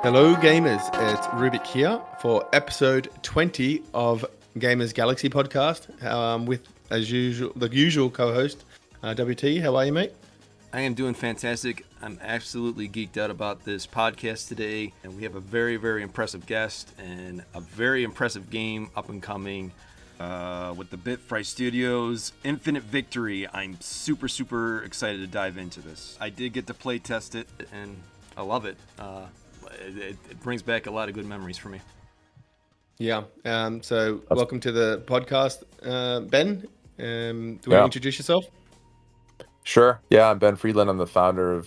Hello gamers, it's Rubik here for episode 20 of Gamers Galaxie podcast with, as usual, the usual co-host, WT. How are you, mate? I am doing fantastic. I'm absolutely geeked out about this podcast today, and we have a very, very impressive guest and a very impressive game up and coming with the Bitfry Studios Infinite Victory. I'm super, super excited to dive into this. I did get to play test it, and I love it. It brings back a lot of good memories for me. Yeah. So welcome to the podcast, Ben. Do you want to introduce yourself? Sure. Yeah, I'm Ben Freidlin. I'm the founder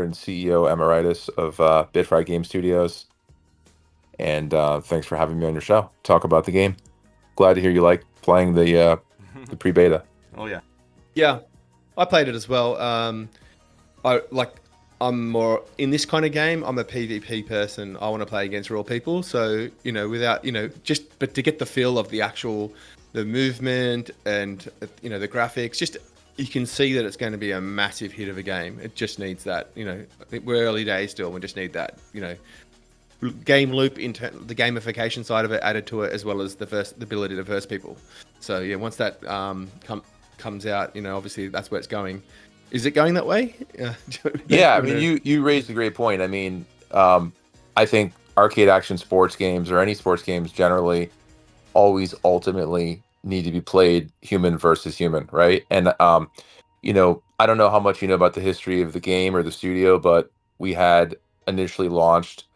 and CEO Emeritus of Bitfry Game Studios. And thanks for having me on your show. Talk about the game. Glad to hear you like playing the pre-beta. Oh yeah. Yeah, I played it as well. I'm more in this kind of game. I'm a PvP person. I want to play against real people. So, but to get the feel of the movement and, the graphics, you can see that it's going to be a massive hit of a game. It just needs that, we're early days still. We just need that, game loop into the gamification side of it added to it, as well as the ability to verse people. So yeah, once that comes out, obviously that's where it's going. Is it going that way? Yeah, I mean, you raised a great point. I mean, I think arcade action sports games or any sports games generally always ultimately need to be played human versus human, right? And I don't know how much you know about the history of the game or the studio, but we had initially launched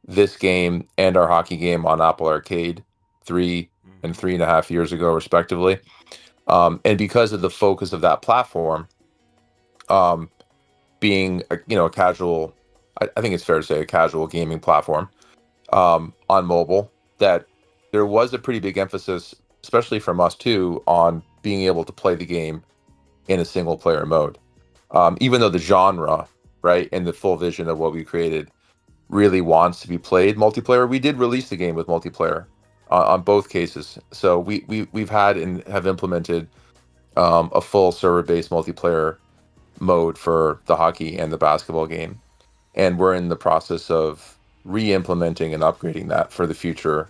this game and our hockey game on Apple Arcade 3 and 3.5 years ago, respectively. And because of the focus of that platform, being a casual, I think it's fair to say a casual gaming platform on mobile, that there was a pretty big emphasis, especially from us too, on being able to play the game in a single player mode. Even though the genre, right, and the full vision of what we created really wants to be played multiplayer, we did release the game with multiplayer on both cases. So we've had and have implemented a full server-based multiplayer mode for the hockey and the basketball game, and we're in the process of re-implementing and upgrading that for the future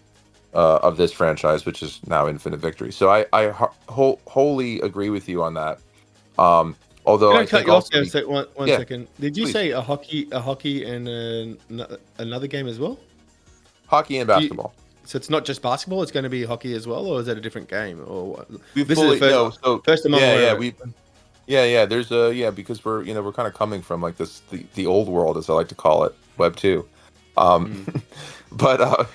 of this franchise, which is now Infinite Victory. So I wholly agree with you on that. Although Can I I cut think you off also one second? Did you please. say a hockey and another game as well? Hockey and basketball. So it's not just basketball; it's going to be hockey as well, or is it a different game? Or what? This is the first time I'm aware of it. There's because we're kind of coming from like the old world, as I like to call it, Web 2. But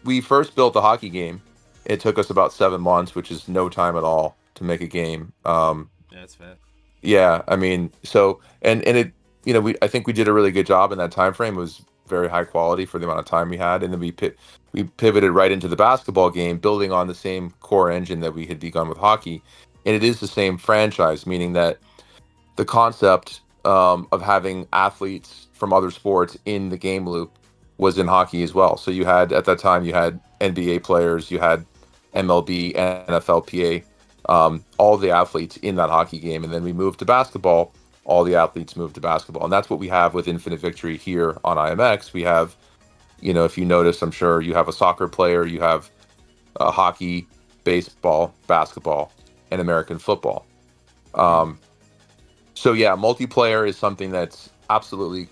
we first built a hockey game. It took us about 7 months, which is no time at all to make a game. Yeah, that's fast. Yeah, I mean, so and it, I think we did a really good job in that time frame. It was very high quality for the amount of time we had, and then we pivoted right into the basketball game, building on the same core engine that we had begun with hockey. And it is the same franchise, meaning that the concept of having athletes from other sports in the game loop was in hockey as well. So at that time you had NBA players, you had MLB, NFLPA, all the athletes in that hockey game. And then we moved to basketball, all the athletes moved to basketball. And that's what we have with Infinite Victory here on IMX. We have, if you notice, I'm sure you have a soccer player, you have hockey, baseball, basketball, and American football. So yeah, multiplayer is something that's absolutely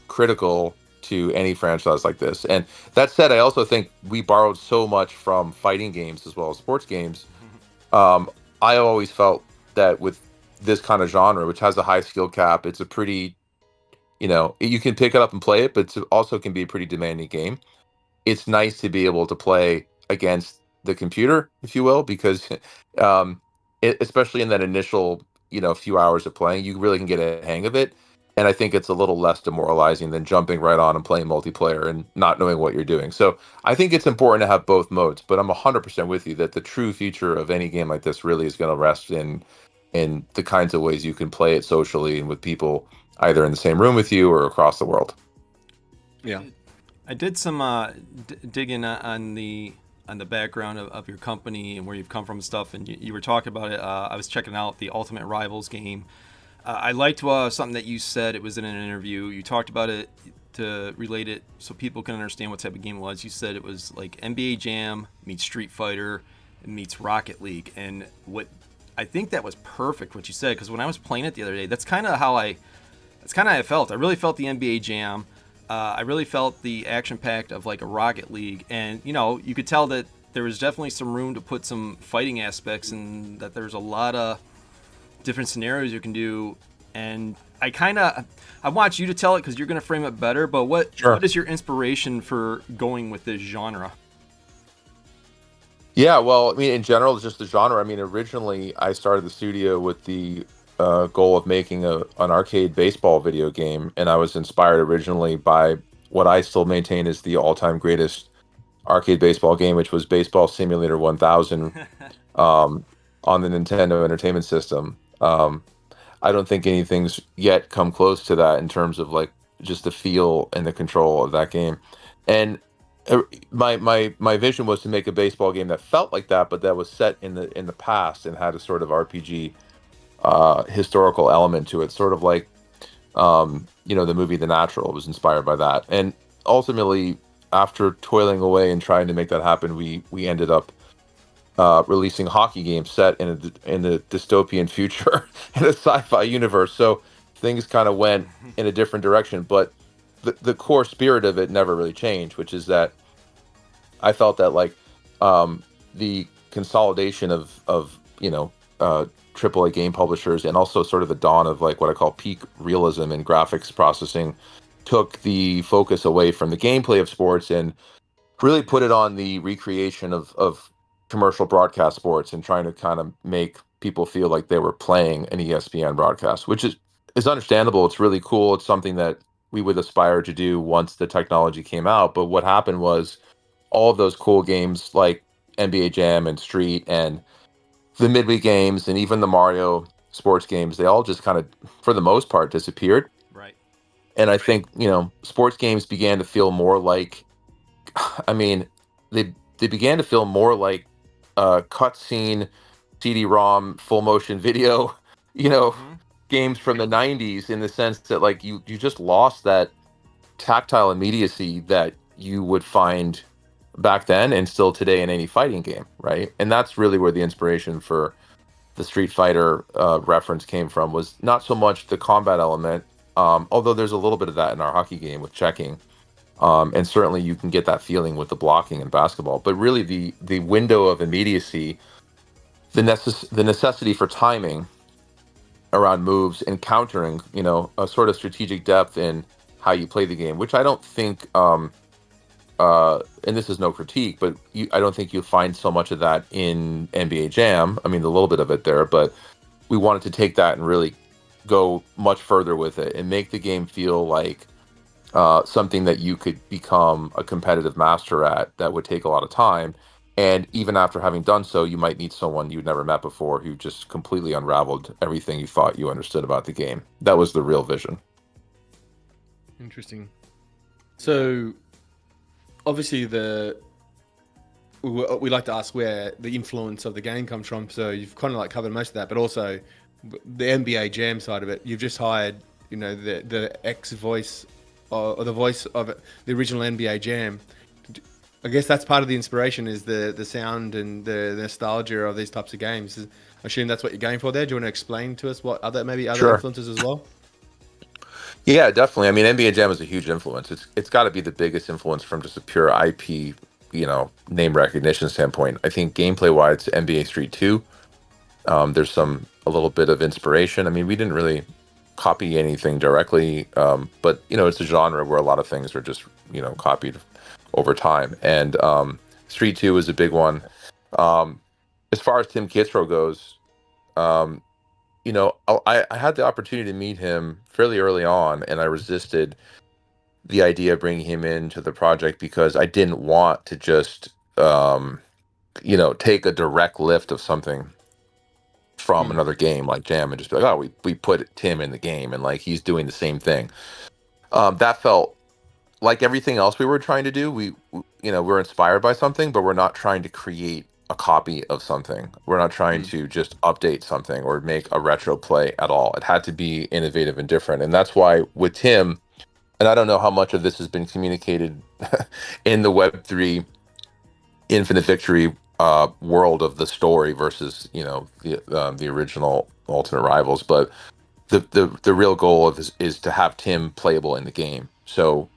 critical to any franchise like this. And that said, I also think we borrowed so much from fighting games as well as sports games. I always felt that with this kind of genre, which has a high skill cap, it's a pretty, you can pick it up and play it, but it also can be a pretty demanding game. It's nice to be able to play against the computer, if you will, because it especially in that initial, few hours of playing, you really can get a hang of it. And I think it's a little less demoralizing than jumping right on and playing multiplayer and not knowing what you're doing. So I think it's important to have both modes, but I'm 100% with you that the true feature of any game like this really is going to rest in the kinds of ways you can play it socially and with people either in the same room with you or across the world. Yeah. I did some digging on the background of your company and where you've come from and stuff, and you were talking about it. I was checking out the Ultimate Rivals game. I liked something that you said. It was in an interview. You talked about it to relate it so people can understand what type of game it was. You said it was like NBA Jam meets Street Fighter meets Rocket League, and what I think that was perfect what you said, because when I was playing it the other day, that's kind of how I felt. I really felt the NBA Jam. I really felt the action packed of like a Rocket League, and you could tell that there was definitely some room to put some fighting aspects, and that there's a lot of different scenarios you can do. And I want you to tell it because you're going to frame it better. But what is your inspiration for going with this genre? Yeah, well, I mean, in general, it's just the genre. I mean, originally I started the studio with the goal of making an arcade baseball video game, and I was inspired originally by what I still maintain is the all-time greatest arcade baseball game, which was Baseball Simulator 1000 on the Nintendo Entertainment System. I don't think anything's yet come close to that in terms of like just the feel and the control of that game. And my vision was to make a baseball game that felt like that, but that was set in the past and had a sort of RPG historical element to it, sort of like the movie The Natural was inspired by that. And ultimately, after toiling away and trying to make that happen, we ended up releasing hockey games set in a dystopian future in a sci-fi universe. So things kind of went in a different direction, but the core spirit of it never really changed, which is that I felt that like the consolidation of AAA game publishers and also sort of the dawn of like what I call peak realism and graphics processing took the focus away from the gameplay of sports and really put it on the recreation of commercial broadcast sports and trying to kind of make people feel like they were playing an ESPN broadcast, which is understandable. It's really cool. It's something that we would aspire to do once the technology came out. But what happened was all of those cool games like NBA Jam and Street and the midweek games and even the Mario sports games, they all just kind of, for the most part, disappeared. Right. And I think, sports games began to feel more like, I mean, they began to feel more like cutscene, CD-ROM, full motion video, games from the '90s, in the sense that like you just lost that tactile immediacy that you would find back then and still today in any fighting game, right? And that's really where the inspiration for the Street Fighter reference came from, was not so much the combat element, although there's a little bit of that in our hockey game with checking. And certainly you can get that feeling with the blocking in basketball, but really the window of immediacy, the necessity for timing around moves and countering, a sort of strategic depth in how you play the game, which I don't think, and this is no critique, but I don't think you'll find so much of that in NBA Jam. I mean, a little bit of it there, but we wanted to take that and really go much further with it and make the game feel like something that you could become a competitive master at, that would take a lot of time. And even after having done so, you might meet someone you'd never met before who just completely unraveled everything you thought you understood about the game. That was the real vision. Interesting. So, obviously, we like to ask where the influence of the game comes from. So you've kind of like covered most of that, but also the NBA Jam side of it. You've just hired, the ex voice or the voice of the original NBA Jam. I guess that's part of the inspiration, is the sound and the nostalgia of these types of games. I assume that's what you're going for there. Do you want to explain to us what other Sure. influences as well? Yeah, definitely. I mean, NBA Jam is a huge influence. It's got to be the biggest influence from just a pure IP, name recognition standpoint. I think gameplay wise, NBA Street 2. There's a little bit of inspiration. I mean, we didn't really copy anything directly, but it's a genre where a lot of things are just copied over time. And Street 2 is a big one. As far as Tim Kitzrow goes, um, I had the opportunity to meet him fairly early on, and I resisted the idea of bringing him into the project because I didn't want to just take a direct lift of something from Mm. another game like Jam and just be like, oh, we put Tim in the game and like he's doing the same thing. That felt like everything else we were trying to do. We're inspired by something, but we're not trying to create a copy of something. We're not trying Mm. to just update something or make a retro play at all. It had to be innovative and different. And that's why with Tim, and I don't know how much of this has been communicated in the Web3 Infinite Victory world of the story versus the original Alternate Rivals, but the real goal of this is to have Tim playable in the game. So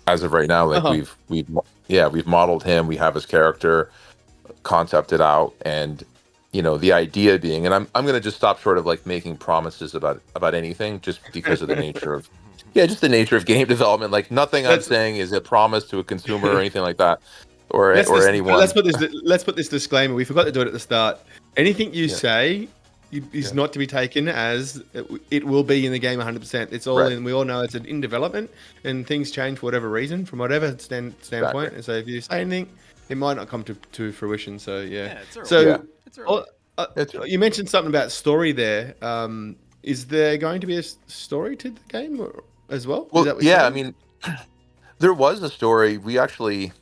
as of right now, like Oh, we've modeled him, we have his character concepted out, and the idea being, and I'm gonna just stop short of like making promises about anything just because of the nature of just the nature of game development. Like nothing I'm let's saying is a promise to a consumer or anything like that, or let's anyone. put this disclaimer. We forgot to do it at the start. Anything you Yeah, say is yeah, not to be taken as it will be in the game 100%. It's all right, in. We all know it's in development, and things change for whatever reason, from whatever exactly. standpoint. And so if you say anything, it might not come to fruition. So yeah. Yeah, it's early. Yeah, So It's early. oh, it's you mentioned something about story there. Is there going to be a story to the game as well? Is well, that what you're yeah. I saying? mean, there was a story. We actually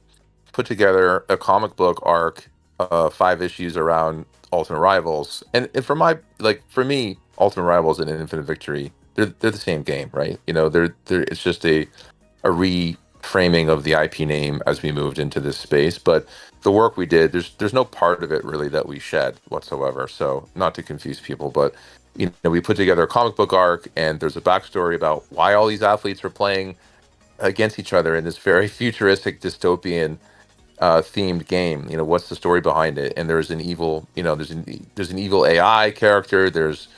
put together a comic book arc, 5 issues around Ultimate Rivals, and for me, Ultimate Rivals and Infinite Victory, they're the same game, right? They're it's just a reframing of the IP name as we moved into this space. But the work we did, there's no part of it really that we shed whatsoever. So not to confuse people, but we put together a comic book arc, and there's a backstory about why all these athletes are playing against each other in this very futuristic dystopian themed game. What's the story behind it? And there's an evil, there's an evil AI character. There's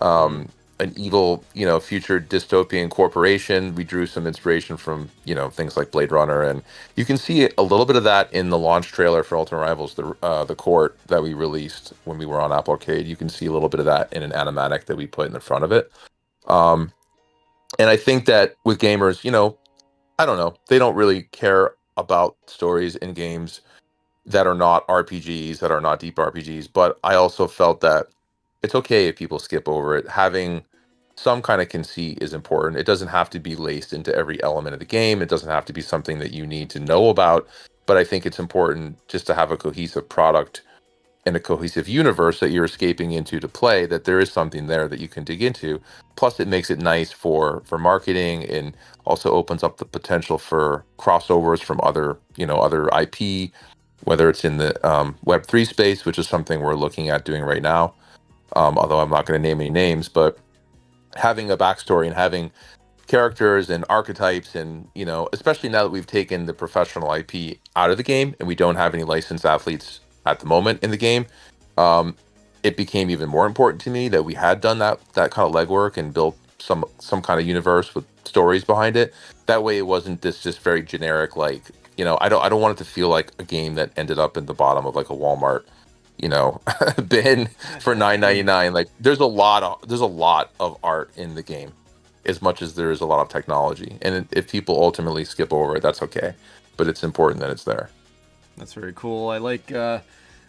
Mm. an evil, future dystopian corporation. We drew some inspiration from, things like Blade Runner, and you can see a little bit of that in the launch trailer for Ultimate Rivals, the court that we released when we were on Apple Arcade. You can see a little bit of that in an animatic that we put in the front of it. Um, and I think that with gamers, I don't know, they don't really care about stories in games that are not RPGs, that are not deep RPGs. But I also felt that it's okay if people skip over it. Having some kind of conceit is important. It doesn't have to be laced into every element of the game. It doesn't have to be something that you need to know about. But I think it's important just to have a cohesive product and a cohesive universe that you're escaping into to play, that there is something there that you can dig into. Plus it makes it nice for marketing, and also opens up the potential for crossovers from other IP, whether it's in the Web3 space, which is something we're looking at doing right now. Although I'm not going to name any names, but having a backstory and having characters and archetypes, and especially now that we've taken the professional IP out of the game and we don't have any licensed athletes at the moment in the game, um, it became even more important to me that we had done that kind of legwork and built some kind of universe with stories behind it. That way, it wasn't this just very generic, like, I don't want it to feel like a game that ended up in the bottom of like a Walmart, bin for 9.99. Like there's a lot of art in the game, as much as there is a lot of technology. And if people ultimately skip over it, that's okay. But it's important that it's there. That's very cool. I like.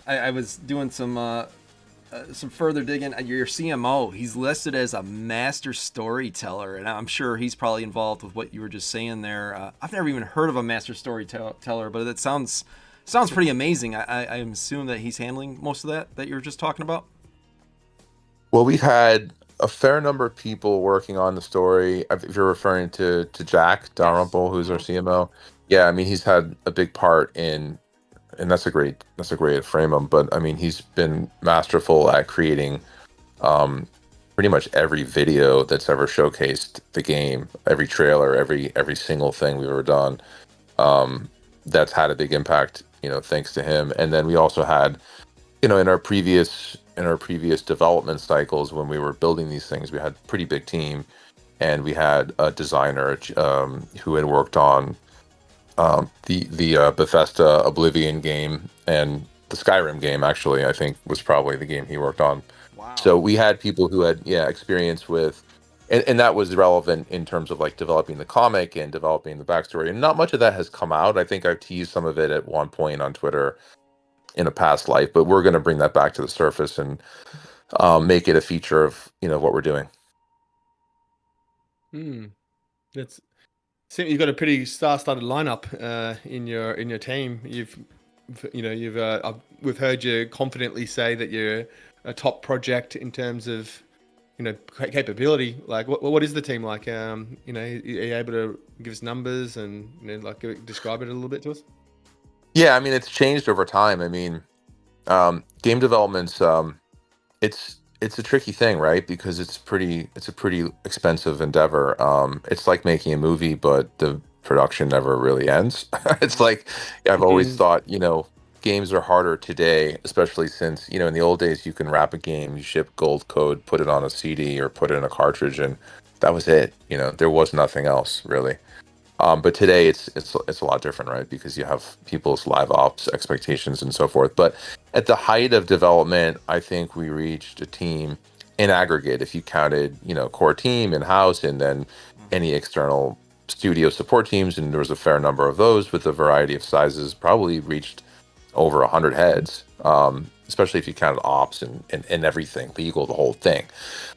I was doing some further digging. Your CMO, he's listed as a master storyteller, and I'm sure he's probably involved with what you were just saying there. I've never even heard of a master storyteller, but that sounds pretty amazing. I assume that he's handling most of that you were just talking about. Well, we've had a fair number of people working on the story. If you're referring to Jack Yes. Dalrymple, who's our Mm-hmm. CMO, yeah, I mean he's had a big part in, and that's a great frame him. But I mean he's been masterful at creating um, pretty much every video that's ever showcased the game, every trailer, every single thing we've ever done. Um, that's had a big impact, thanks to him. And then we also had, in our previous development cycles when we were building these things, we had a pretty big team, and we had a designer who had worked on the Bethesda Oblivion game, and the Skyrim game, actually, I think was probably the game he worked on. Wow. So we had people who had experience with, and that was relevant in terms of like developing the comic and developing the backstory. And not much of that has come out. I think I've teased some of it at one point on Twitter in a past life, but we're going to bring that back to the surface and make it a feature of what we're doing. That's you've got a pretty star-studded lineup in your team. We've heard you confidently say that you're a top project in terms of capability. Like, what is the team like? Are you able to give us numbers and describe it a little bit to us? Yeah, I mean, it's changed over time. I mean, game development's it's a tricky thing, right? Because it's a pretty expensive endeavor. It's like making a movie, but the production never really ends. It's like I've always thought, games are harder today, especially since, in the old days you can wrap a game, you ship gold code, put it on a CD or put it in a cartridge, and that was it. There was nothing else really. But today it's a lot different, right? Because you have people's live ops expectations and so forth. But at the height of development, I think we reached a team in aggregate, if you counted, core team in house and then any external studio support teams, and there was a fair number of those with a variety of sizes, probably reached over 100 heads, especially if you counted ops and everything, legal, the whole thing.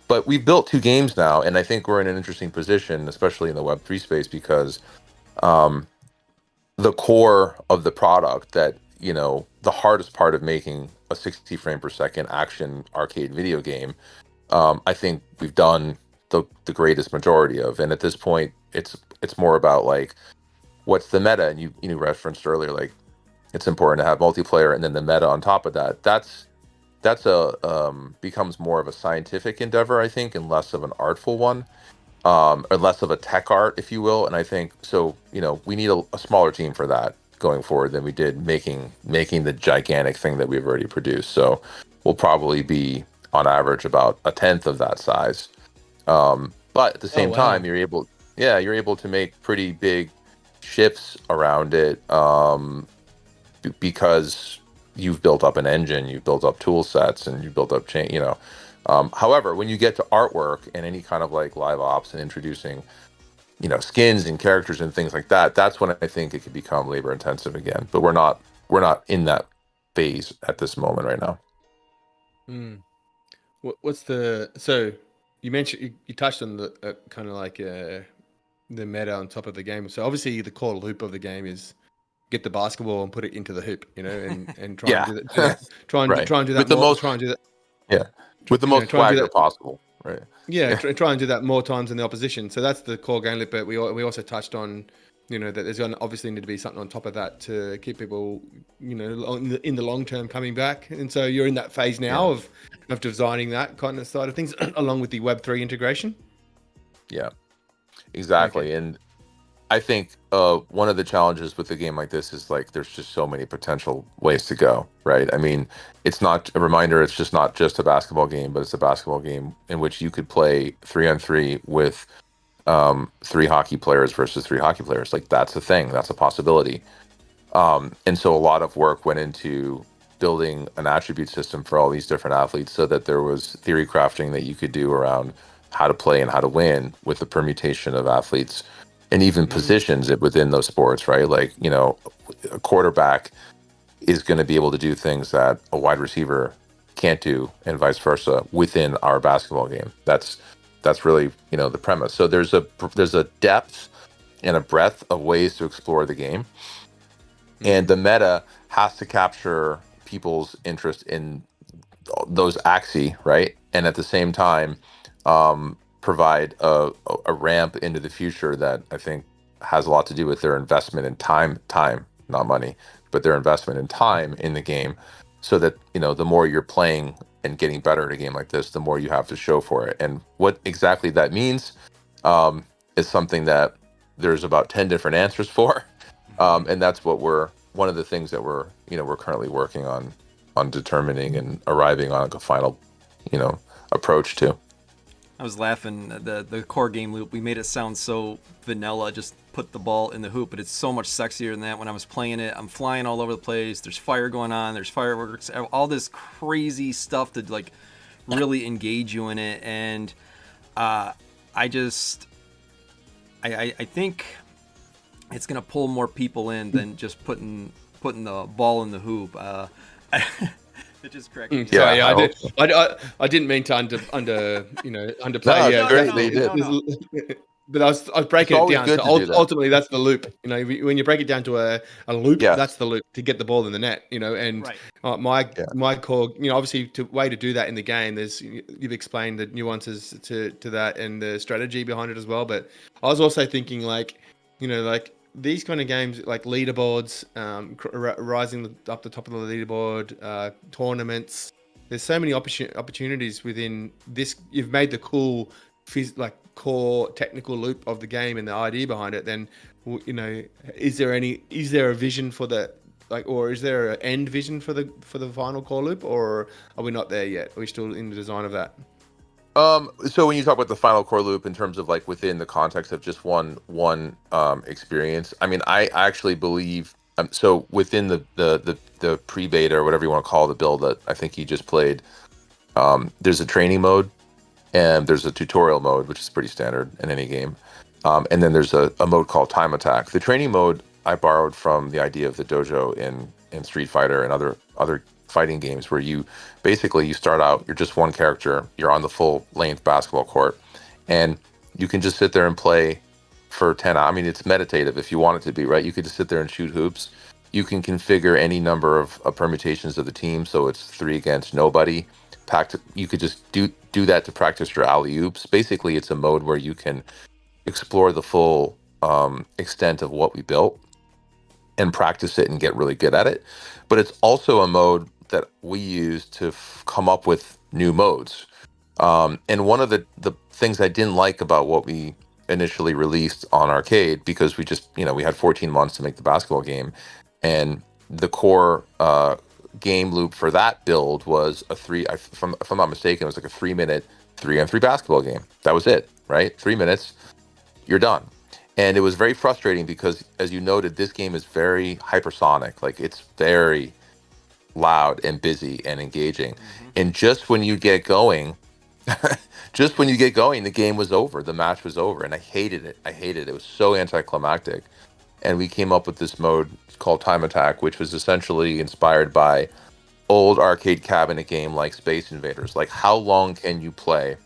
But we've built 2 games now, and I think we're in an interesting position, especially in the Web3 space, because the core of the product that, the hardest part of making a 60 frame per second action arcade video game, I think we've done the greatest majority of. And at this point, it's more about like, what's the meta? And you referenced earlier, like, it's important to have multiplayer and then the meta on top of that. That's a becomes more of a scientific endeavor, I think, and less of an artful one, or less of a tech art, if you will. And I think so. We need a smaller team for that going forward than we did making the gigantic thing that we've already produced. So we'll probably be on average about a tenth of that size. But at the same time, you're able to make pretty big shifts around it, because you've built up an engine, you've built up tool sets, and you've built up however, when you get to artwork and any kind of like live ops and introducing, skins and characters and things like that, that's when I think it could become labor intensive again. But we're not in that phase at this moment right now. So you mentioned you touched on the kind of like the meta on top of the game. So obviously the core loop of the game is get the basketball and put it into the hoop, and try and do that. Try and do that with the more. most, try and do that. Yeah, with the most swagger possible, right? Yeah, try and do that more times than the opposition. So that's the core game loop. But we also touched on, that there's going to obviously need to be something on top of that to keep people, in the long term coming back. And so you're in that phase now of designing that kind of side of things, along with the Web3 integration. Yeah, exactly. Okay. And I think one of the challenges with a game like this is like there's just so many potential ways to go, right? I mean, it's not a reminder, it's just not just a basketball game, but it's a basketball game in which you could play 3-on-3 with 3 hockey players versus 3 hockey players. Like, that's a thing, that's a possibility. And so a lot of work went into building an attribute system for all these different athletes so that there was theory crafting that you could do around how to play and how to win with the permutation of athletes and even positions within those sports, right? Like, a quarterback is going to be able to do things that a wide receiver can't do, and vice versa within our basketball game. That's really, the premise. So there's a depth and a breadth of ways to explore the game. And the meta has to capture people's interest in those axes, right? And at the same time, provide a ramp into the future that I think has a lot to do with their investment in time, not money, but their investment in time in the game, so that, the more you're playing and getting better at a game like this, the more you have to show for it. And what exactly that means is something that there's about 10 different answers for. And that's one of the things that we're currently working on determining and arriving on a final, approach to. I was laughing at the core game loop. We made it sound so vanilla, just put the ball in the hoop, but it's so much sexier than that. When I was playing it, I'm flying all over the place. There's fire going on. There's fireworks. All this crazy stuff to like really engage you in it. And I think it's gonna pull more people in than just putting the ball in the hoop. It just cracked me up. Sorry, Yeah, I didn't mean to underplay. No, Yeah, it's great definitely. that you did. But I was breaking it always down good to to do that. ultimately that's the loop. When you break it down to a loop, Yes. that's the loop to get the ball in the net. And Right. my core, obviously way to do that in the game. You've explained the nuances to that and the strategy behind it as well. But I was also thinking like these kind of games like leaderboards, rising up the top of the leaderboard, tournaments. There's so many opportunities within this. You've made the cool, core technical loop of the game and the idea behind it. Then, is there a vision for the or is there an end vision for the final core loop, or are we not there yet? Are we still in the design of that? So when you talk about the final core loop in terms of like within the context of just one experience, I mean, I actually believe so within the pre-beta or whatever you want to call the build that I think you just played, there's a training mode and there's a tutorial mode, which is pretty standard in any game, and then there's a mode called time attack. The training mode I borrowed from the idea of the dojo in Street Fighter and other fighting games where you start out, you're just one character, you're on the full length basketball court, and you can just sit there and play for 10 hours. I mean, it's meditative if you want it to be, right? You could just sit there and shoot hoops. You can configure any number of permutations of the team, so it's 3 against nobody. You could just do that to practice your alley-oops. Basically, it's a mode where you can explore the full extent of what we built and practice it and get really good at it. But it's also a mode that we use to come up with new modes. And one of the things I didn't like about what we initially released on arcade, because we just, we had 14 months to make the basketball game, and the core game loop for that build was if I'm not mistaken, it was like a 3-minute 3-on-3 basketball game. That was it, right? 3 minutes, you're done. And it was very frustrating because, as you noted, this game is very hypersonic. Like, it's very loud and busy and engaging. Mm-hmm. And just when you get going, the game was over. The match was over. And I hated it. It was so anticlimactic. And we came up with this mode called Time Attack, which was essentially inspired by old arcade cabinet game like Space Invaders. Like, how long can you play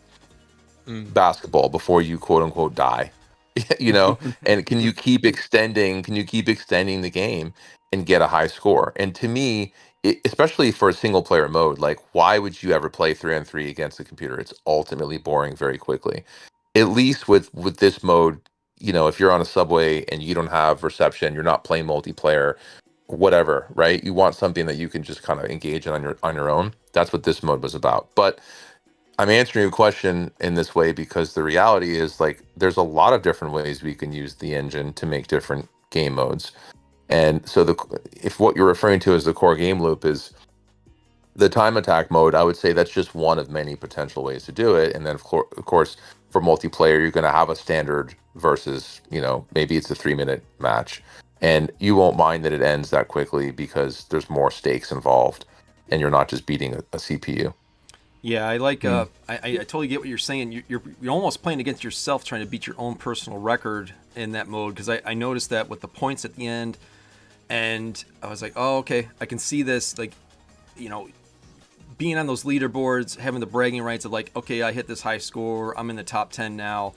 basketball before you quote unquote die? And can you keep extending the game and get a high score? And to me, especially for a single player mode, like, why would you ever play 3-on-3 against a computer? It's ultimately boring very quickly. At least with this mode, if you're on a subway and you don't have reception, you're not playing multiplayer, whatever, right? You want something that you can just kind of engage in on your own. That's what this mode was about. But I'm answering your question in this way because the reality is, like, there's a lot of different ways we can use the engine to make different game modes. And so if what you're referring to as the core game loop is the time attack mode, I would say that's just one of many potential ways to do it. And then of course, for multiplayer, you're going to have a standard versus, maybe it's a 3-minute match, and you won't mind that it ends that quickly because there's more stakes involved and you're not just beating a CPU. Yeah, I like. I totally get what you're saying. You're almost playing against yourself, trying to beat your own personal record in that mode. Because I noticed that with the points at the end, and I was like, oh, okay, I can see this. Like, being on those leaderboards, having the bragging rights of like, okay, I hit this high score, I'm in the top 10 now,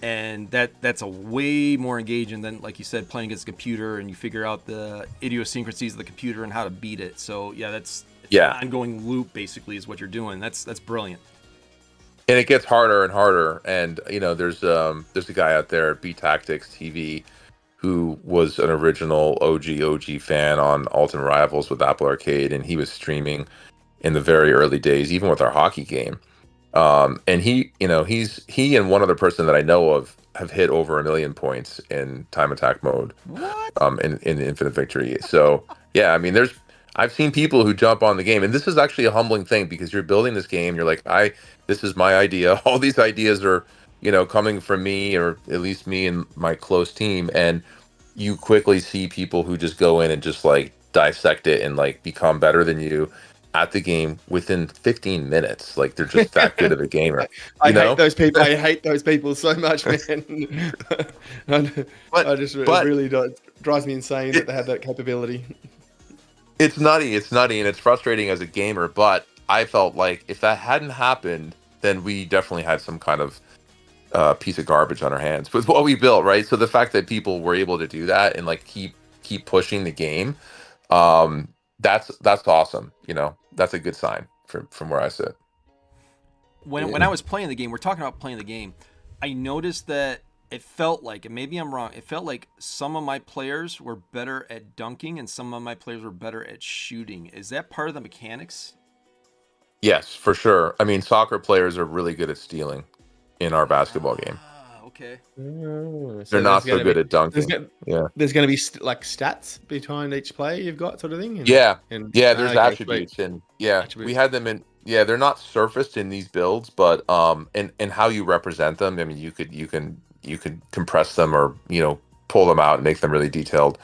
and that's a way more engaging than, like you said, playing against a computer and you figure out the idiosyncrasies of the computer and how to beat it. So yeah, that's. An ongoing loop basically is what you're doing. That's brilliant. And it gets harder and harder. And there's a guy out there, B Tactics TV, who was an original OG fan on Ultimate Rivals with Apple Arcade, and he was streaming in the very early days, even with our hockey game. And he and one other person that I know of have hit over 1 million points in time attack mode. What? In Infinite Victory. So yeah, I mean, I've seen people who jump on the game, and this is actually a humbling thing because you're building this game. You're like, this is my idea. All these ideas are, coming from me, or at least me and my close team. And you quickly see people who just go in and just like dissect it and like become better than you at the game within 15 minutes. Like they're just that good of a gamer, I you hate know? those people. I hate those people so much, man. I But, just it but really drives me insane that it, they have that capability. it's nutty. It's nutty and it's frustrating as a gamer. But I felt like if that hadn't happened, then we definitely had some kind of piece of garbage on our hands with what we built, right? So the fact that people were able to do that and like keep pushing the game, um, that's awesome. That's a good sign from where I sit. When I was playing the game, we're talking about playing the game. I noticed that it felt like, and maybe I'm wrong, it felt like some of my players were better at dunking and some of my players were better at shooting. Is that part of the mechanics? Yes, for sure. I mean, soccer players are really good at stealing in our basketball game. Okay. They're So not so good at there's dunking. gonna, Yeah. there's going to be like stats behind each player you've got, sort of thing. Yeah. And Yeah, there's okay, sweet attributes, and yeah, we attributes. had them in, yeah, they're not surfaced in these builds, but and how you represent them. I mean, you can compress them, or, pull them out and make them really detailed.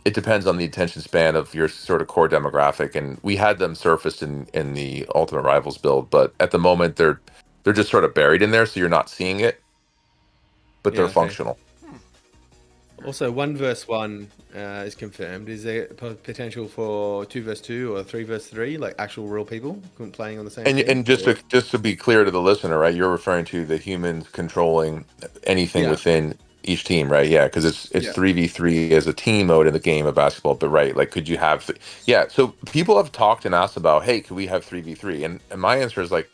It depends on the attention span of your sort of core demographic, and we had them surfaced in the Ultimate Rivals build, but at the moment they're just sort of buried in there, so you're not seeing it, but Yeah, they're okay. functional. Also, 1v1 is confirmed. Is there potential for 2v2 or 3v3, like actual real people playing on the same team? And just Or to be clear to the listener, right? You're referring to the humans controlling anything yeah, within each team, right? Yeah, because it's yeah, 3v3 as a team mode in the game of basketball. But right, like, could you have? Yeah, so people have talked and asked about, hey, could we have 3v3? And my answer is like,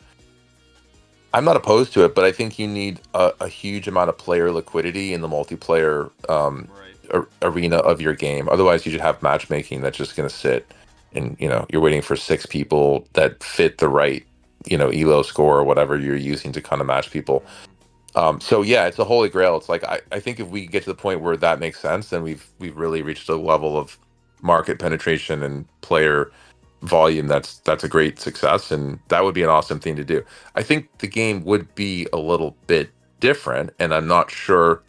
I'm not opposed to it, but I think you need a huge amount of player liquidity in the multiplayer Right. arena of your game. Otherwise, you should have matchmaking that's just going to sit, and you're waiting for six people that fit the right elo score or whatever you're using to kind of match people. So yeah, it's a holy grail. It's like I think if we get to the point where that makes sense, then we've really reached a level of market penetration and player volume that's a great success, and that would be an awesome thing to do. I think the game would be a little bit different, and I'm not sure.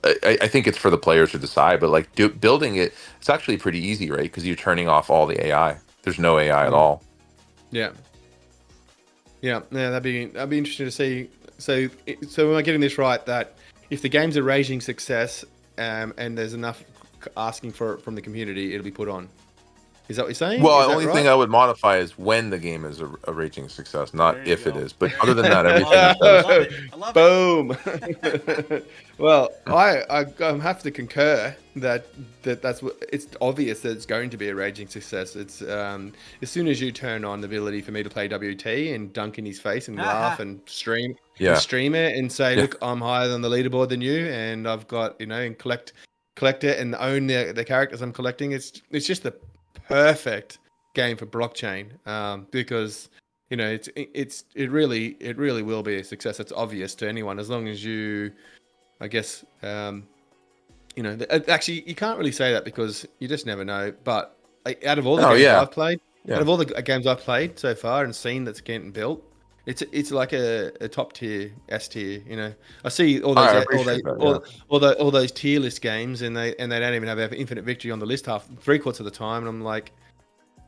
I think it's for the players to decide, but like building it, it's actually pretty easy, right? Because you're turning off all the AI. There's no AI at mm, all. yeah, yeah. That'd be interesting to see. So am I getting this right that if the game's a raging success, and there's enough asking for it from the community, it'll be put on? Is that what you're saying? Well, Is the that only right? thing I would modify is when the game is a raging success, not There you if it go. is. But There you other go. than that, I love everything it. you said I is love it. I love Boom. it. Well, I have to concur that's what it's obvious that it's going to be a raging success. It's as soon as you turn on the ability for me to play WT and dunk in his face and laugh and yeah, stream it and say, yeah. look, I'm higher than the leaderboard than you, and I've got and collect it and own the characters I'm collecting. It's just the perfect game for blockchain, because it really will be a success. It's obvious to anyone as long as you, I guess, actually you can't really say that because you just never know. But like, out of all the Oh games yeah, I've played, out yeah. of all the games I've played so far and seen that's getting built, it's like a top tier S tier. I see all those I all appreciate those that. Yeah. all those tier list games, and they don't even have infinite victory on the list half three quarters of the time, and I'm like,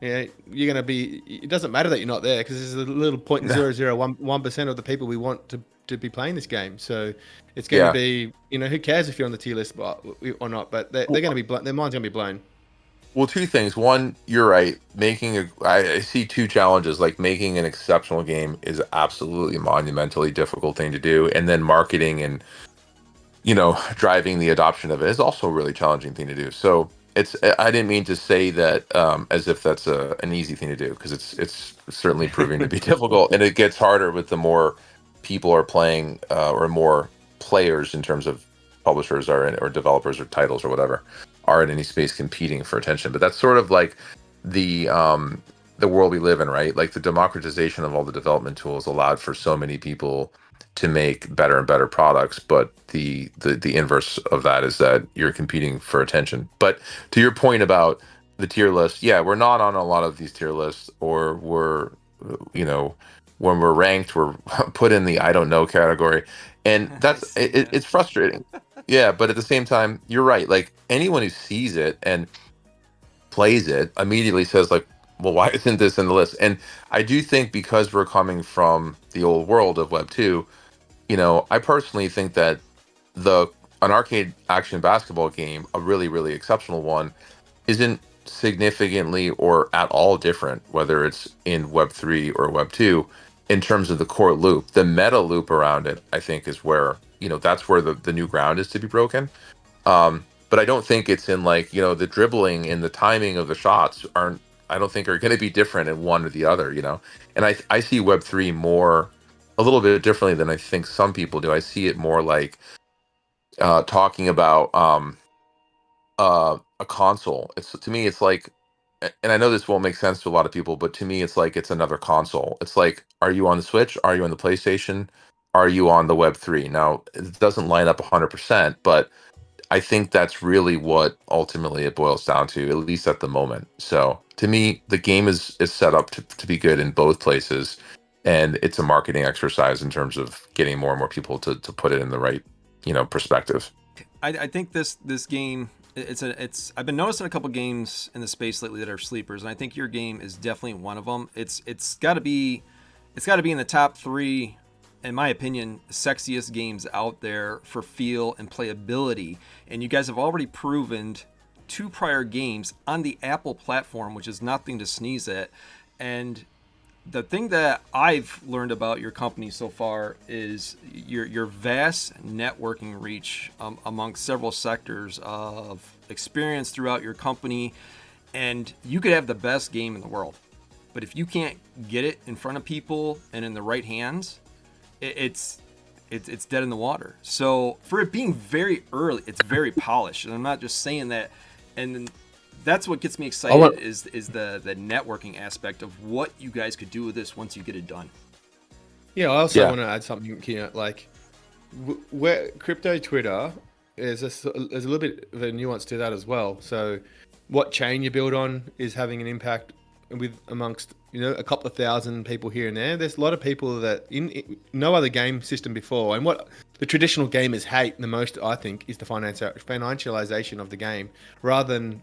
yeah, you're gonna be. It doesn't matter that you're not there because there's a little point No. 0.001% of the people we want to be playing this game. So it's going to Yeah. be, who cares if you're on the tier list or not? But they're going to be their mind's going to be blown. Well, two things. One, you're right. I see two challenges. Like, making an exceptional game is absolutely monumentally difficult thing to do, and then marketing and driving the adoption of it is also a really challenging thing to do. So I didn't mean to say that as if that's an easy thing to do, because it's certainly proving to be difficult, and it gets harder with the more people are playing, or more players in terms of publishers or developers or titles or whatever are in any space competing for attention. But that's sort of like the world we live in, right? Like, the democratization of all the development tools allowed for so many people to make better and better products, but the inverse of that is that you're competing for attention. But to your point about the tier list. Yeah, we're not on a lot of these tier lists, or we're, you know, when we're ranked, we're put in the I don't know category, and I that's see that. it's frustrating. Yeah, but at the same time, you're right. Like anyone who sees it and plays it immediately says like, well, why isn't this in the list? And I do think because we're coming from the old world of Web 2, I personally think that the an arcade action basketball game, a really, really exceptional one, isn't significantly or at all different, whether it's in Web 3 or Web 2, in terms of the core loop. The meta loop around it, I think, is where, that's where the new ground is to be broken. But I don't think it's in like, the dribbling and the timing of the shots I don't think are going to be different in one or the other. And I see Web3 more, a little bit differently than I think some people do. I see it more like talking about a console. It's to me, it's like, and I know this won't make sense to a lot of people, but to me, it's like it's another console. It's like, are you on the Switch? Are you on the PlayStation? Are you on the Web3? Now, it doesn't line up 100%, but I think that's really what ultimately it boils down to, at least at the moment. So to me, the game is set up to be good in both places, and it's a marketing exercise in terms of getting more and more people to put it in the right, perspective. I think this game, it's I've been noticing a couple games in the space lately that are sleepers, and I think your game is definitely one of them. It's got to be in the top 3, in my opinion, sexiest games out there for feel and playability. And you guys have already proven 2 prior games on the Apple platform, which is nothing to sneeze at. And the thing that I've learned about your company so far is your vast networking reach amongst several sectors of experience throughout your company. And you could have the best game in the world, but if you can't get it in front of people and in the right hands, it's dead in the water. So for it being very early, it's very polished, and I'm not just saying that. And that's what gets me excited is the networking aspect of what you guys could do with this once you get it done. Yeah, I also want to add something here. Like, where crypto Twitter, there's a little bit of a nuance to that as well. So, what chain you build on is having an impact with amongst a couple of thousand people here and there. There's a lot of people that in no other game system before, and what the traditional gamers hate the most, I think, is the financialization of the game, rather than.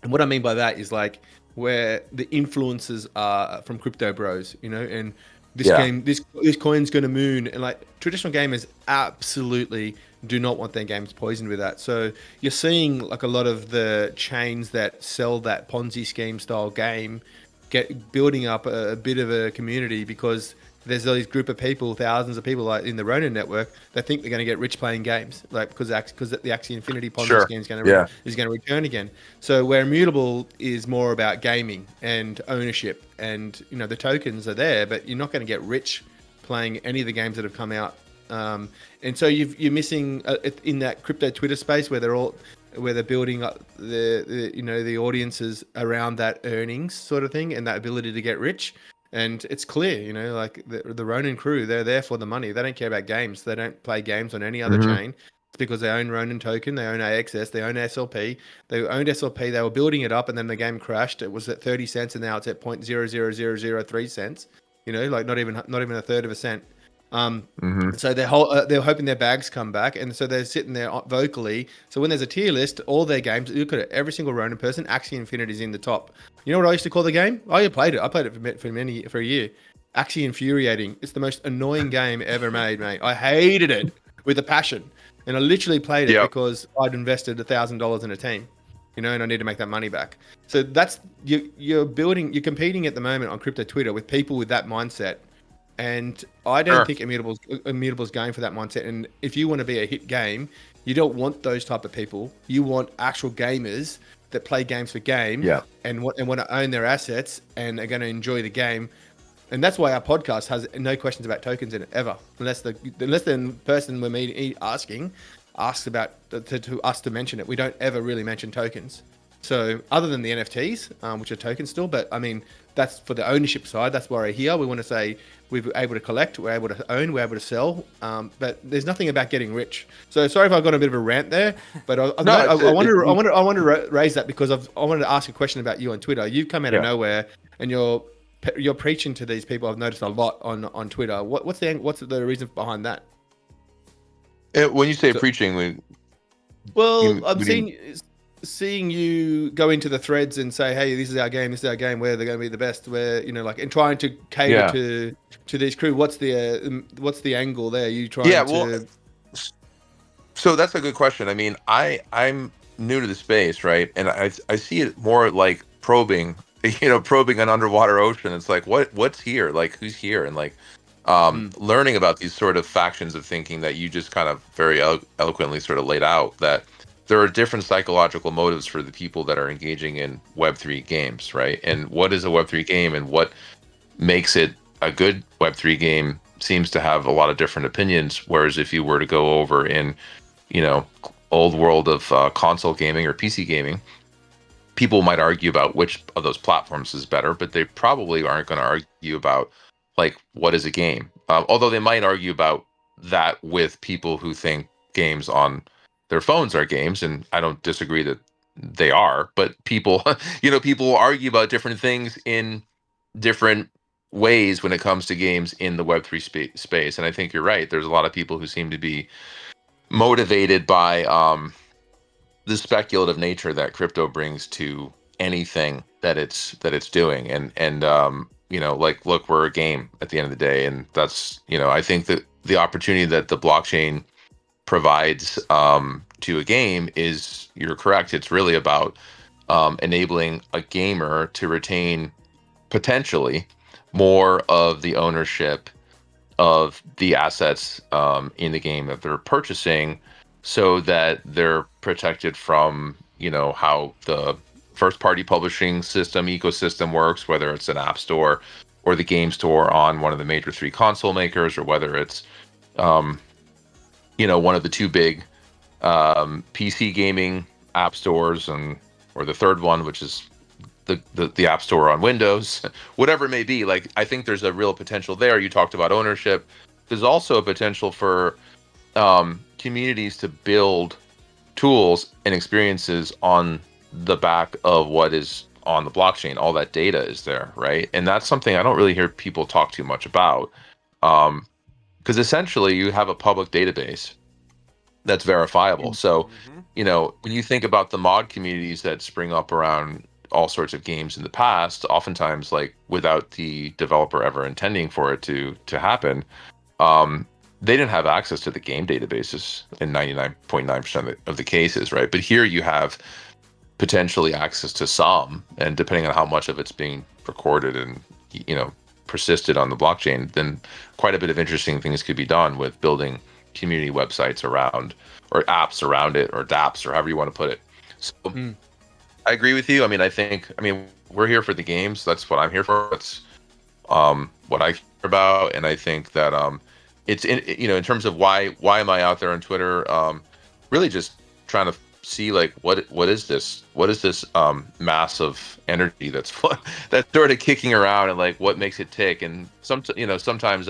And what I mean by that is like where the influences are from crypto bros, and this game, this coin's going to moon, and like traditional gamers absolutely do not want their games poisoned with that. So you're seeing like a lot of the chains that sell that Ponzi scheme style game building up a bit of a community because there's these group of people, thousands of people like in the Ronin network that think they're going to get rich playing games, like because the Axie Infinity Ponzi scheme is going to return again. So where Immutable is more about gaming and ownership, and the tokens are there, but you're not going to get rich playing any of the games that have come out. And so you're missing in that crypto Twitter space where they're building up the audiences around that earnings sort of thing and that ability to get rich. And it's clear, like the Ronin crew, they're there for the money. They don't care about games. They don't play games on any other chain. It's because they own Ronin token, they own AXS, they own SLP. They owned SLP, they were building it up, and then the game crashed. It was at 30 cents, and now it's at 0.00003 cents. Like not even a third of a cent. So they're hoping their bags come back, and so they're sitting there vocally. So when there's a tier list, all their games, look at it, every single Ronin person, Axie Infinity is in the top. You know what I used to call the game? I played it. I played it for a year. Axie Infuriating. It's the most annoying game ever made, mate. I hated it with a passion, and I literally played it because I'd invested $1,000 in a team, and I need to make that money back. So that's you're competing at the moment on crypto Twitter with people with that mindset. And I don't think Immutable's going for that mindset. And if you want to be a hit game, you don't want those type of people. You want actual gamers that play games for game and want to own their assets and are going to enjoy the game. And that's why our podcast has no questions about tokens in it ever, unless the person we're meeting asks about to us to mention it. We don't ever really mention tokens. So other than the NFTs, which are tokens still, but I mean, that's for the ownership side. That's why we're here. We want to say we're able to collect, we're able to own, we're able to sell. But there's nothing about getting rich. So sorry if I got a bit of a rant there, but I want to raise that because I wanted to ask a question about you on Twitter. You've come out of nowhere and you're preaching to these people. I've noticed a lot on Twitter. What's the reason behind that? When you say preaching, I'm seeing you go into the threads and say, "Hey, this is our game. This is our game. Where they're going to be the best. Where and trying to cater to these crew. What's the angle there? You trying to? So that's a good question. I mean, I'm new to the space, right? And I see it more like probing, probing an underwater ocean. It's like what's here? Like who's here? And like learning about these sort of factions of thinking that you just kind of very eloquently sort of laid out, that there are different psychological motives for the people that are engaging in Web3 games, right? And what is a Web3 game and what makes it a good Web3 game seems to have a lot of different opinions. Whereas if you were to go over in, old world of console gaming or PC gaming, people might argue about which of those platforms is better, but they probably aren't going to argue about like what is a game. Although they might argue about that with people who think games on their phones are games, and I don't disagree that they are. But people, people will argue about different things in different ways when it comes to games in the Web3 space. And I think you're right. There's a lot of people who seem to be motivated by the speculative nature that crypto brings to anything that it's doing, and like, look, we're a game at the end of the day, and that's I think that the opportunity that the blockchain provides to a game is, you're correct, it's really about enabling a gamer to retain potentially more of the ownership of the assets in the game that they're purchasing, so that they're protected from how the first party publishing system ecosystem works, whether it's an app store or the game store on one of the major three console makers, or whether it's one of the two big PC gaming app stores, or the third one, which is the app store on Windows, whatever it may be. Like, I think there's a real potential there. You talked about ownership. There's also a potential for communities to build tools and experiences on the back of what is on the blockchain. All that data is there, right? And that's something I don't really hear people talk too much about, because essentially you have a public database that's verifiable. So, when you think about the mod communities that spring up around all sorts of games in the past, oftentimes like without the developer ever intending for it to happen, they didn't have access to the game databases in 99.9% of the cases, right? But here you have potentially access to some, and depending on how much of it's being recorded and persisted on the blockchain, then quite a bit of interesting things could be done with building community websites around, or apps around it, or dApps, or however you want to put it. So I agree with you. I mean, we're here for the games. That's what I'm here for. That's what I care about. And I think that it's in terms of why am I out there on Twitter? Really just trying to see like what is this mass of energy that's sort of kicking around, and like what makes it tick. And sometimes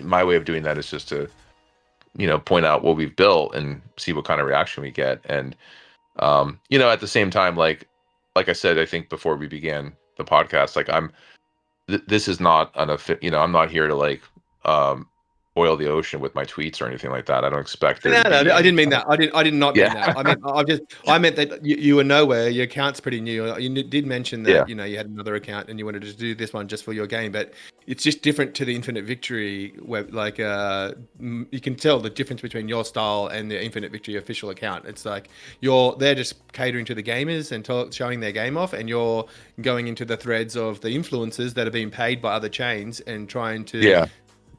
my way of doing that is just to point out what we've built and see what kind of reaction we get. And at the same time, like I said, I think before we began the podcast, like this is not I'm not here to like boil the ocean with my tweets or anything like that. I don't expect there to be I didn't mean that. I did not mean that. I meant that you were nowhere. Your account's pretty new. You did mention that you had another account and you wanted to do this one just for your game, but it's just different to the Infinite Victory web. Like you can tell the difference between your style and the Infinite Victory official account. It's like they're just catering to the gamers and showing their game off, and you're going into the threads of the influencers that are being paid by other chains and trying to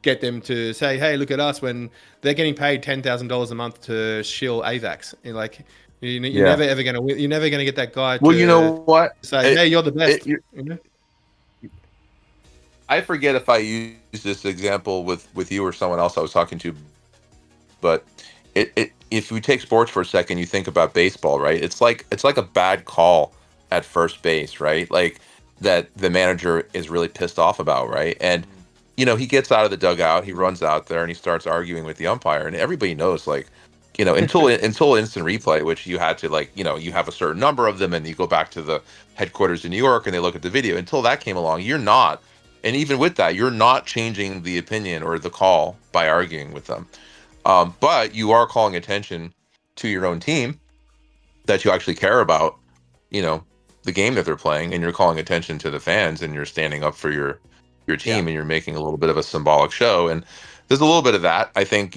get them to say, hey, look at us, when they're getting paid $10,000 a month to shill AVAX. You're like, you're never ever going to win. You're never going to get that guy to you know what? Say, hey, you're the best. I forget if I used this example with you or someone else I was talking to, but if we take sports for a second, you think about baseball, right? It's like a bad call at first base, right? Like that the manager is really pissed off about, right? And he gets out of the dugout, he runs out there, and he starts arguing with the umpire, and everybody knows, like, until instant replay, which you had to, like, you have a certain number of them, and you go back to the headquarters in New York, and they look at the video. Until that came along, you're not, and even with that, you're not changing the opinion or the call by arguing with them. But you are calling attention to your own team that you actually care about, the game that they're playing, and you're calling attention to the fans, and you're standing up for your team, and you're making a little bit of a symbolic show. And there's a little bit of that. I think,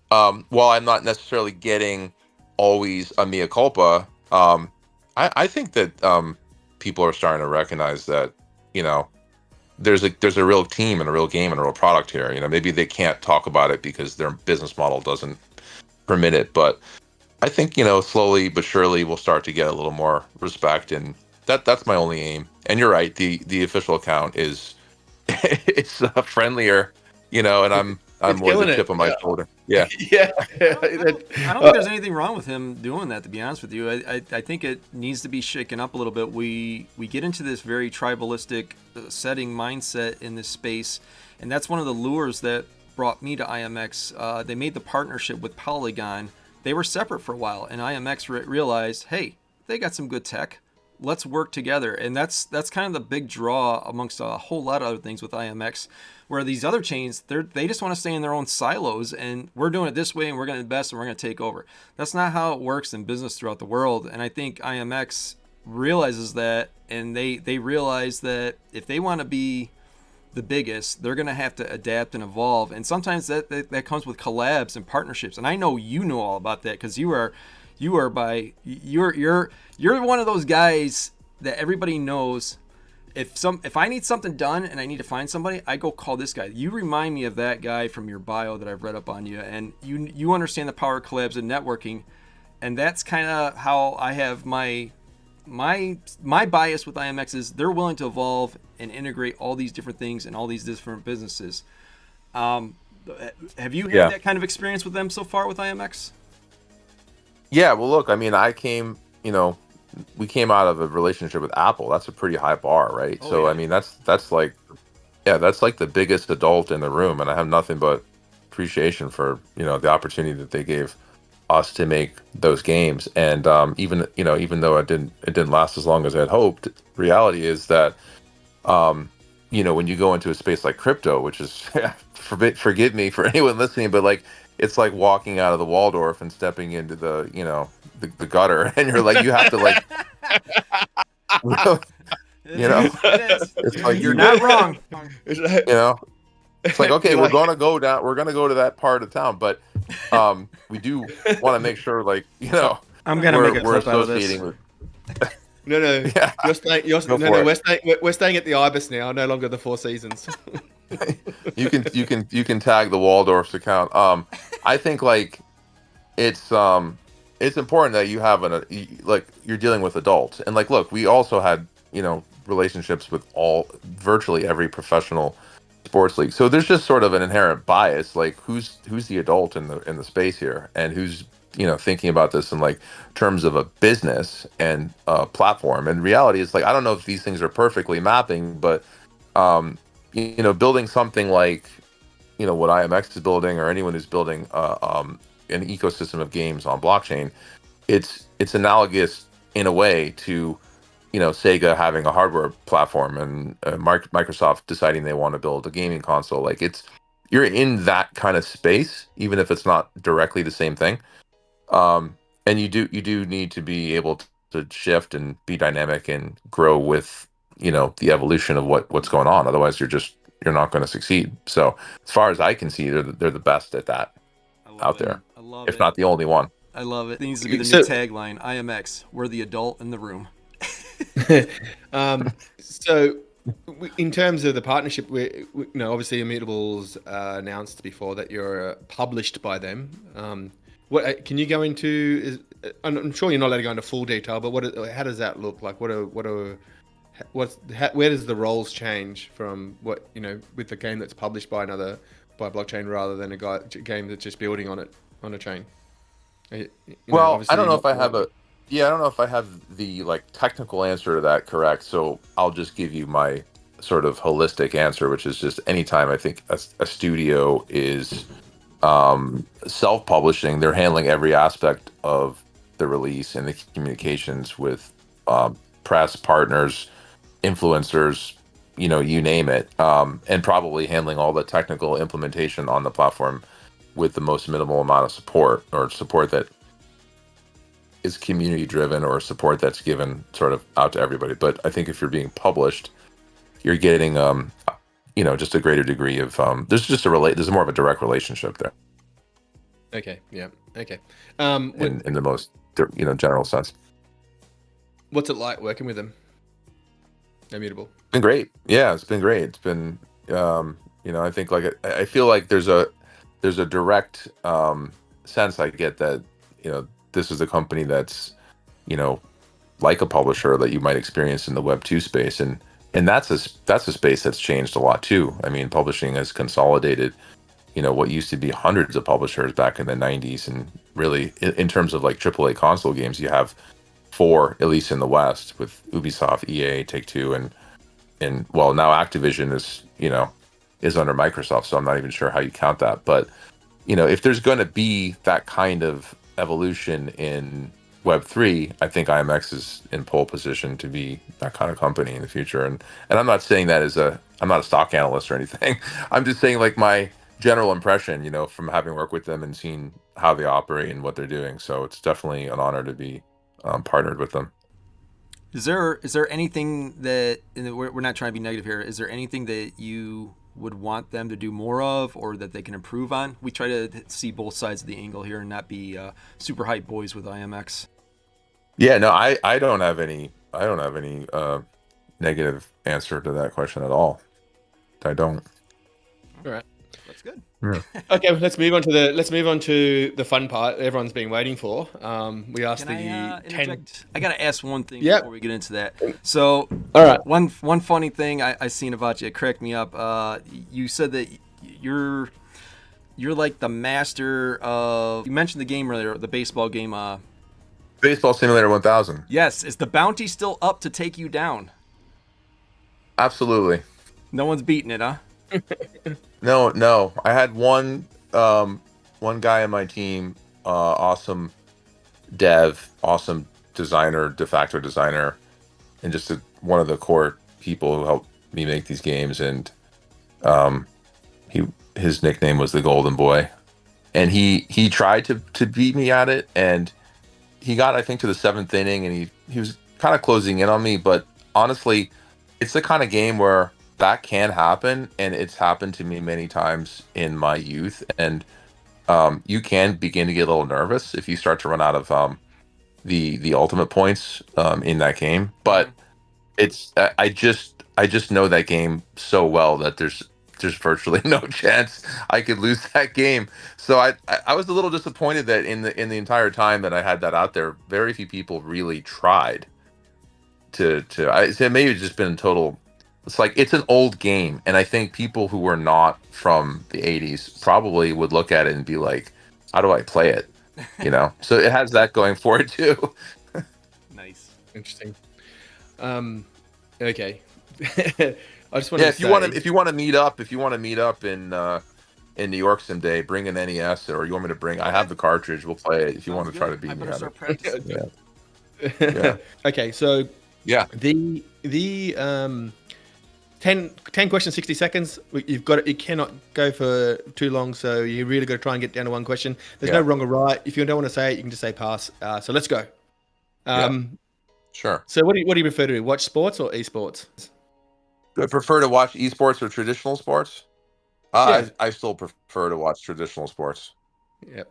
while I'm not necessarily getting always a mea culpa, I think that people are starting to recognize that, there's a real team and a real game and a real product here. Maybe they can't talk about it because their business model doesn't permit it, but I think, slowly but surely we'll start to get a little more respect, and that's my only aim. And you're right, the official account is it's friendlier, and I'm more the tip on my shoulder. Yeah. Yeah. I don't think there's anything wrong with him doing that, to be honest with you. I think it needs to be shaken up a little bit. We get into this very tribalistic setting mindset in this space, and that's one of the lures that brought me to IMX. They made the partnership with Polygon. They were separate for a while, and IMX realized, hey, they got some good tech. Let's work together. And that's kind of the big draw amongst a whole lot of other things with IMX, where these other chains, they just want to stay in their own silos, and we're doing it this way, and we're going to invest, and we're going to take over. That's not how it works in business throughout the world. And I think IMX realizes that, and they realize that if they want to be the biggest, they're going to have to adapt and evolve. And sometimes that comes with collabs and partnerships. And I know you know all about that, because you're one of those guys that everybody knows. If I need something done and I need to find somebody, I go call this guy. You remind me of that guy from your bio that I've read up on you, and you understand the power of collabs and networking. And that's kind of how I have my bias with IMX is they're willing to evolve and integrate all these different things and all these different businesses. Have you had that kind of experience with them so far with IMX? Yeah, well, look, I mean, we came out of a relationship with Apple. That's a pretty high bar, right? Oh, so yeah. I mean, that's like the biggest adult in the room, and I have nothing but appreciation for the opportunity that they gave us to make those games. And even though it didn't last as long as I had hoped, reality is that when you go into a space like crypto, which is forgive me for anyone listening, but like it's like walking out of the Waldorf and stepping into the the gutter, and you're like, you have to like it's like you're not wrong. It's like, okay, we're gonna go to that part of town, but we do want to make sure, like, I'm gonna make a clip out of this. with No, Yeah. We're staying at the Ibis now, no longer the Four Seasons. you can tag the Waldorf's account. I think like it's important that you have like you're dealing with adults, and like, look, we also had relationships with virtually every professional sports league, so there's just sort of an inherent bias, like who's the adult in the space here, and who's thinking about this in like terms of a business and a platform. And reality is, like, I don't know if these things are perfectly mapping, but building something like what IMX is building, or anyone who's building an ecosystem of games on blockchain, it's analogous in a way to Sega having a hardware platform, and Microsoft deciding they want to build a gaming console. Like, you're in that kind of space, even if it's not directly the same thing. And you do need to be able to shift and be dynamic and grow with the evolution of what's going on. Otherwise, you're not going to succeed. So as far as I can see, they're the best at that out there. I love if it. not the only one. I love it. It needs to be the new tagline. IMX, we're the adult in the room. So in terms of the partnership, obviously Immutables announced before that you're published by them. What can you go into? I'm sure you're not allowed to go into full detail, but how does that look like? Where does the roles change from what with the game that's published by blockchain, rather than a game that's just building on a chain? Well, I don't know if I have Yeah, I don't know if I have the like technical answer to that correct, so I'll just give you my sort of holistic answer, which is just anytime I think a studio is self-publishing, they're handling every aspect of the release and the communications with press partners, influencers, you name it, and probably handling all the technical implementation on the platform with the most minimal amount of support, or support that is community driven, or support that's given sort of out to everybody. But I think if you're being published, you're getting just a greater degree of there's more of a direct relationship there Okay. Yeah. Okay. in the most general sense. What's it like working with them? Immutable. It's been great. Yeah, it's been great. It's been I think like I feel like there's a direct sense I get that this is a company that's like a publisher that you might experience in the Web 2 space, and that's a space that's changed a lot too. I mean, publishing has consolidated what used to be hundreds of publishers back in the 90s, and really in terms of like AAA console games, you have four, at least in the West, with Ubisoft, EA, Take-Two, and well, now Activision is under Microsoft, so I'm not even sure how you count that. But if there's going to be that kind of evolution in Web3, I think IMX is in pole position to be that kind of company in the future. And I'm not saying that I'm not a stock analyst or anything. I'm just saying like my general impression, from having worked with them and seen how they operate and what they're doing. So it's definitely an honor to be partnered with them. Is there anything that, and we're not trying to be negative here, is there anything that you would want them to do more of, or that they can improve on? We try to see both sides of the angle here and not be super hype boys with IMX. Yeah, no, I don't have any negative answer to that question at all. I don't. All right. That's good. Yeah. Okay, let's move on to the fun part everyone's been waiting for. We asked Can I interject? I gotta ask one thing before we get into that. So, all right. One funny thing I seen about you, it cracked me up. You said that you're like the master of. You mentioned the game earlier, the baseball game. Baseball Simulator 1000. Yes, is the bounty still up to take you down? Absolutely. No one's beating it, huh? No. I had one guy on my team, awesome dev, awesome designer, de facto designer, and just one of the core people who helped me make these games. And his nickname was the Golden Boy, and he tried to beat me at it, and he got, I think, to the seventh inning, and he was kind of closing in on me. But honestly, it's the kind of game where that can happen, and it's happened to me many times in my youth. And you can begin to get a little nervous if you start to run out of the ultimate points in that game. But it's I just know that game so well that there's virtually no chance I could lose that game. So I was a little disappointed that in the entire time that I had that out there, very few people really tried to I say maybe it's just been total. It's like it's an old game, and I think people who were not from the 80s probably would look at it and be like, how do I play it? So it has that going for it too. Nice. Interesting. Okay. I just want Yeah, to say, if you want to meet up in New York someday, bring an NES, or you want me to bring? I have the cartridge. We'll play it if you want to try to beat I me better at start it. practicing. Yeah. Okay, so Yeah. the 10 questions, 60 seconds. You've got it. You cannot go for too long, so you really got to try and get down to one question. There's no wrong or right. If you don't want to say it, you can just say pass. So let's go. Sure. So what do you prefer to do? Watch sports or esports? Do I prefer to watch esports or traditional sports? I still prefer to watch traditional sports. Yep.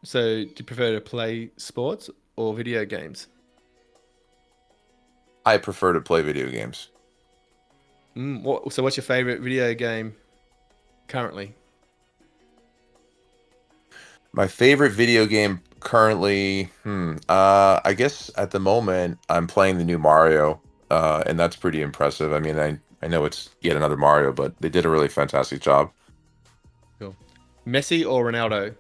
So do you prefer to play sports or video games? I prefer to play video games. So what's your favorite video game currently? My favorite video game currently, I guess at the moment I'm playing the new Mario, and that's pretty impressive. I mean, I know it's yet another Mario, but they did a really fantastic job. Cool. Messi or Ronaldo?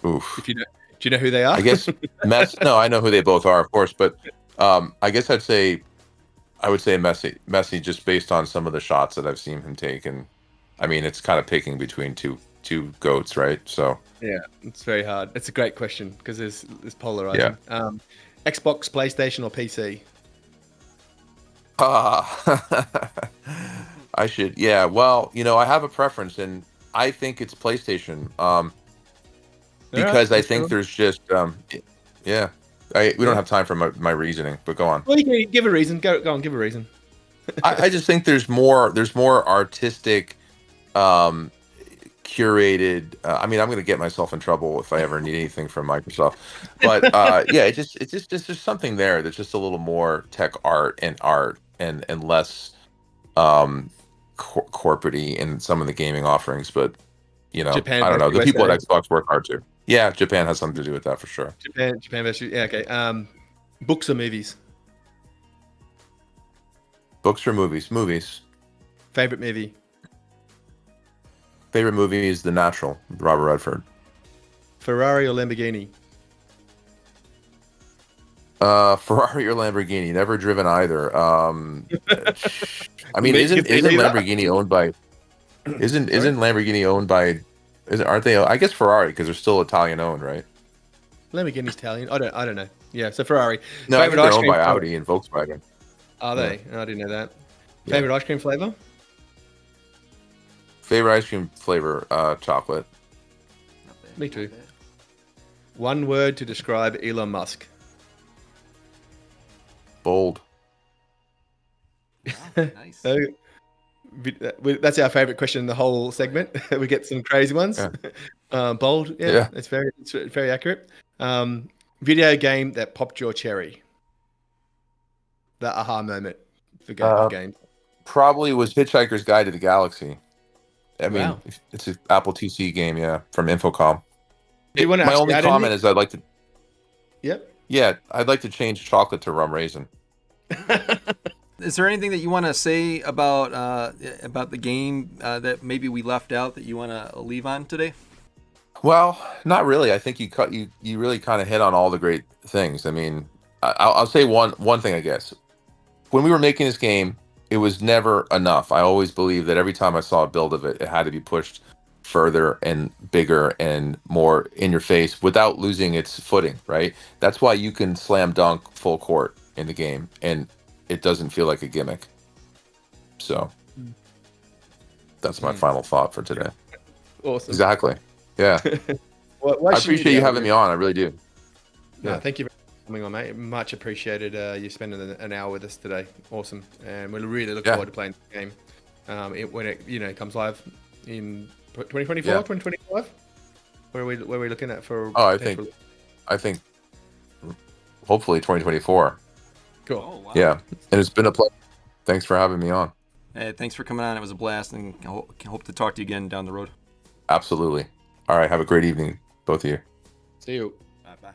Oof. If you don't, Do you know who they are? I guess Messi. No, I know who they both are, of course, but I guess I would say Messi. Messi, just based on some of the shots that I've seen him take, and I mean, it's kind of picking between two goats, right? So Yeah, it's very hard. It's a great question because there's yeah. polarizing. Xbox, PlayStation, or PC? I should. Yeah. Well, I have a preference, and I think it's PlayStation. All right, Because I let's go think on. there's just yeah. We don't Yeah. have time for my reasoning, but go on. Well, you can give a reason. Go on, give a reason. I just think there's more artistic, um, curated. I mean, I'm going to get myself in trouble if I ever need anything from Microsoft, but yeah, it's just something there that's just a little more tech art and less corporate-y in some of the gaming offerings. But Japan I don't versus know. The people USA. at Xbox work hard too. Yeah, Japan has something to do with that for sure. Japan versus yeah. Okay. Books or movies? Books or movies? Movies. Favorite movie? Favorite movie is The Natural, with Robert Redford. Ferrari or Lamborghini? Ferrari or Lamborghini? Never driven either. I mean, Me, isn't me isn't neither. Lamborghini owned by Sorry, isn't Lamborghini owned by aren't they? I guess Ferrari because they're still Italian owned, right? Lamborghini's Italian. I don't know. Yeah, so Ferrari. No, I Favorite think they're ice owned cream by flavor? Audi and Volkswagen. Are Yeah, they? I didn't know that. yeah. Favorite ice cream flavor? Favorite ice cream flavor? Chocolate. Not bad, Me not too. bad. One word to describe Elon Musk. Bold. Wow, nice. So, that's our favorite question in the whole segment. We get some crazy ones. Yeah. Bold. Yeah, Yeah. it's very accurate. Video game that popped your cherry. The aha moment of Uh, games. Probably was Hitchhiker's Guide to the Galaxy. I mean, Wow. it's an Apple TC game, yeah, from Infocom. Do you want to My actually only add comment anything? is I'd like to, Yep. yeah, I'd like to change chocolate to rum raisin. Is there anything that you want to say about the game that maybe we left out that you want to leave on today? Well, not really. I think you really kind of hit on all the great things. I mean, I'll say one thing, I guess. When we were making this game, it was never enough. I always believed that every time I saw a build of it, it had to be pushed further and bigger and more in your face without losing its footing, right? That's why you can slam dunk full court in the game and it doesn't feel like a gimmick. So that's my final thought for today. Awesome. Exactly. Yeah. Why I shouldn't appreciate be you able having to- me on. I really do. No, Yeah. thank you for coming on, mate. Much appreciated. You spending an hour with us today. Awesome, and we really look Yeah. forward to playing the game when it comes live in 2024, Yeah. 2025. Where are we looking at for? Oh, potential- I think hopefully 2024. Cool. Oh, wow. Yeah. And it's been a pleasure. Thanks for having me on. Hey, thanks for coming on. It was a blast, and hope to talk to you again down the road. Absolutely. All right. Have a great evening, both of you. See you. Bye bye.